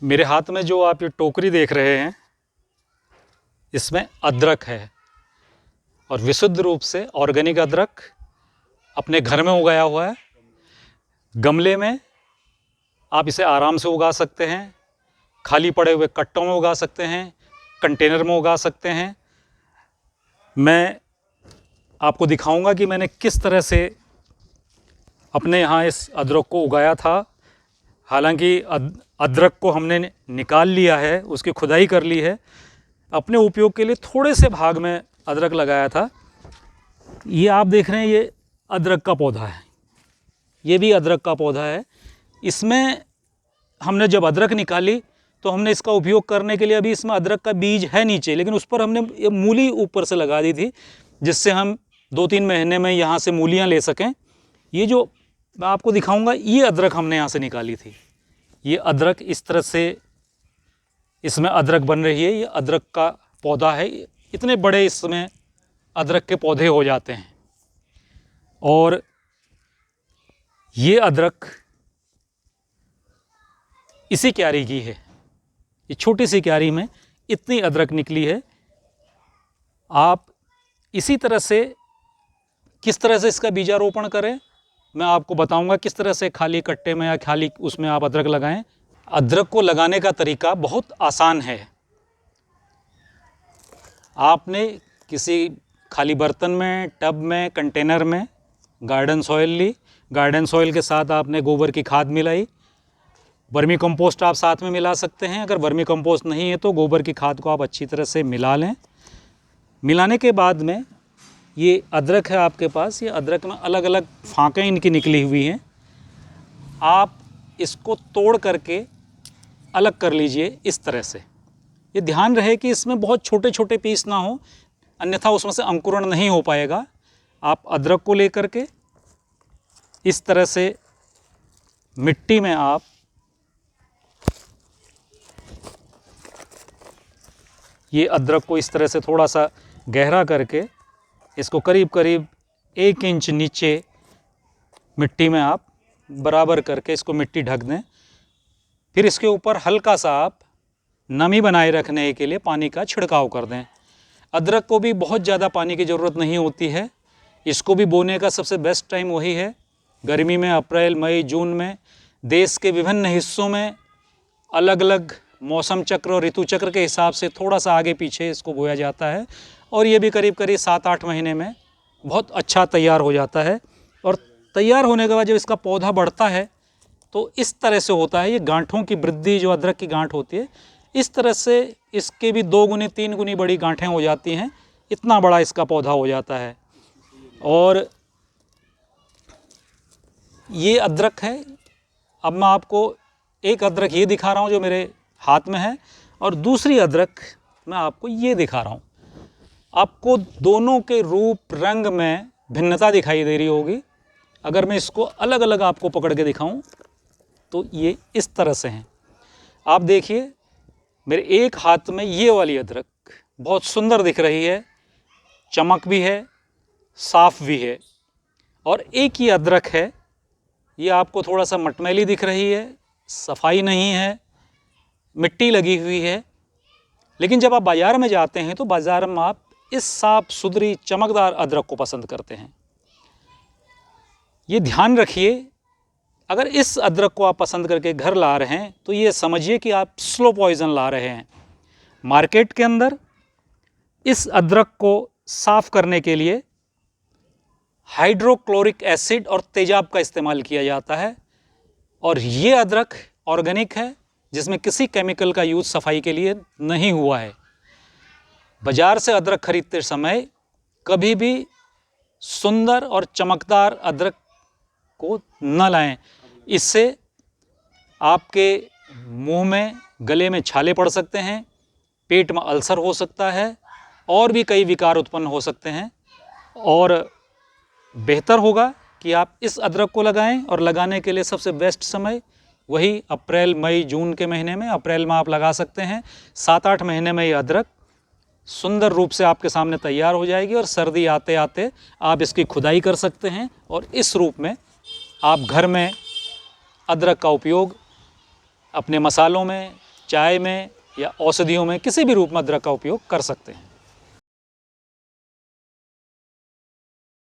मेरे हाथ में जो आप ये टोकरी देख रहे हैं, इसमें अदरक है और विशुद्ध रूप से ऑर्गेनिक अदरक अपने घर में उगाया हुआ है। गमले में आप इसे आराम से उगा सकते हैं, खाली पड़े हुए कट्टों में उगा सकते हैं, कंटेनर में उगा सकते हैं। मैं आपको दिखाऊंगा कि मैंने किस तरह से अपने यहाँ इस अदरक को उगाया था। हालांकि अदरक को हमने निकाल लिया है, उसकी खुदाई कर ली है। अपने उपयोग के लिए थोड़े से भाग में अदरक लगाया था। ये आप देख रहे हैं, ये अदरक का पौधा है, ये भी अदरक का पौधा है। इसमें हमने जब अदरक निकाली तो हमने इसका उपयोग करने के लिए, अभी इसमें अदरक का बीज है नीचे, लेकिन उस पर हमने ये मूली ऊपर से लगा दी थी, जिससे हम 2-3 महीने में यहाँ से मूलियाँ ले सकें। ये जो मैं आपको दिखाऊंगा, ये अदरक हमने यहाँ से निकाली थी। ये अदरक इस तरह से इसमें अदरक बन रही है। ये अदरक का पौधा है, इतने बड़े इसमें अदरक के पौधे हो जाते हैं। और ये अदरक इसी क्यारी की है, ये छोटी सी क्यारी में इतनी अदरक निकली है। आप इसी तरह से किस तरह से इसका बीजारोपण करें, मैं आपको बताऊंगा। किस तरह से खाली कट्टे में या खाली उसमें आप अदरक लगाएं। अदरक को लगाने का तरीका बहुत आसान है। आपने किसी खाली बर्तन में, टब में, कंटेनर में गार्डन सॉइल ली, गार्डन सॉइल के साथ आपने गोबर की खाद मिलाई। वर्मी कंपोस्ट आप साथ में मिला सकते हैं। अगर वर्मी कंपोस्ट नहीं है तो गोबर की खाद को आप अच्छी तरह से मिला लें। मिलाने के बाद में ये अदरक है आपके पास, ये अदरक में अलग अलग फाँकें इनकी निकली हुई हैं। आप इसको तोड़ करके अलग कर लीजिए इस तरह से। ये ध्यान रहे कि इसमें बहुत छोटे छोटे पीस ना हो, अन्यथा उसमें से अंकुरण नहीं हो पाएगा। आप अदरक को लेकर के इस तरह से मिट्टी में आप ये अदरक को इस तरह से थोड़ा सा गहरा करके इसको करीब करीब 1 इंच नीचे मिट्टी में आप बराबर करके इसको मिट्टी ढक दें। फिर इसके ऊपर हल्का सा आप नमी बनाए रखने के लिए पानी का छिड़काव कर दें। अदरक को भी बहुत ज़्यादा पानी की ज़रूरत नहीं होती है। इसको भी बोने का सबसे बेस्ट टाइम वही है, गर्मी में, अप्रैल, मई, जून में। देश के विभिन्न हिस्सों में अलग अलग मौसम चक्र और ऋतु चक्र के हिसाब से थोड़ा सा आगे पीछे इसको बोया जाता है। और ये भी करीब करीब 7-8 महीने में बहुत अच्छा तैयार हो जाता है। और तैयार होने के बाद जब इसका पौधा बढ़ता है तो इस तरह से होता है। ये गांठों की वृद्धि, जो अदरक की गांठ होती है, इस तरह से इसके भी 2 गुनी 3 गुनी बड़ी गांठें हो जाती हैं। इतना बड़ा इसका पौधा हो जाता है। और ये अदरक है। अब मैं आपको एक अदरक ये दिखा रहा हूँ जो मेरे हाथ में है, और दूसरी अदरक मैं आपको ये दिखा रहा हूँ। आपको दोनों के रूप रंग में भिन्नता दिखाई दे रही होगी। अगर मैं इसको अलग अलग आपको पकड़ के दिखाऊं तो ये इस तरह से हैं। आप देखिए, मेरे एक हाथ में ये वाली अदरक बहुत सुंदर दिख रही है, चमक भी है, साफ भी है। और एक ही अदरक है, ये आपको थोड़ा सा मटमैली दिख रही है, सफाई नहीं है, मिट्टी लगी हुई है। लेकिन जब आप बाज़ार में जाते हैं तो बाज़ार में आप इस साफ सुथरी चमकदार अदरक को पसंद करते हैं। ये ध्यान रखिए, अगर इस अदरक को आप पसंद करके घर ला रहे हैं तो ये समझिए कि आप स्लो पॉइज़न ला रहे हैं। मार्केट के अंदर इस अदरक को साफ़ करने के लिए हाइड्रोक्लोरिक एसिड और तेजाब का इस्तेमाल किया जाता है। और ये अदरक ऑर्गेनिक है, जिसमें किसी केमिकल का यूज़ सफाई के लिए नहीं हुआ है। बाज़ार से अदरक खरीदते समय कभी भी सुंदर और चमकदार अदरक को न लाएं। इससे आपके मुंह में, गले में छाले पड़ सकते हैं, पेट में अल्सर हो सकता है, और भी कई विकार उत्पन्न हो सकते हैं। और बेहतर होगा कि आप इस अदरक को लगाएं। और लगाने के लिए सबसे बेस्ट समय वही अप्रैल, मई, जून के महीने में। अप्रैल में आप लगा सकते हैं, 7-8 महीने में ये अदरक सुंदर रूप से आपके सामने तैयार हो जाएगी। और सर्दी आते आते आप इसकी खुदाई कर सकते हैं और इस रूप में आप घर में अदरक का उपयोग अपने मसालों में, चाय में या औषधियों में किसी भी रूप में अदरक का उपयोग कर सकते हैं।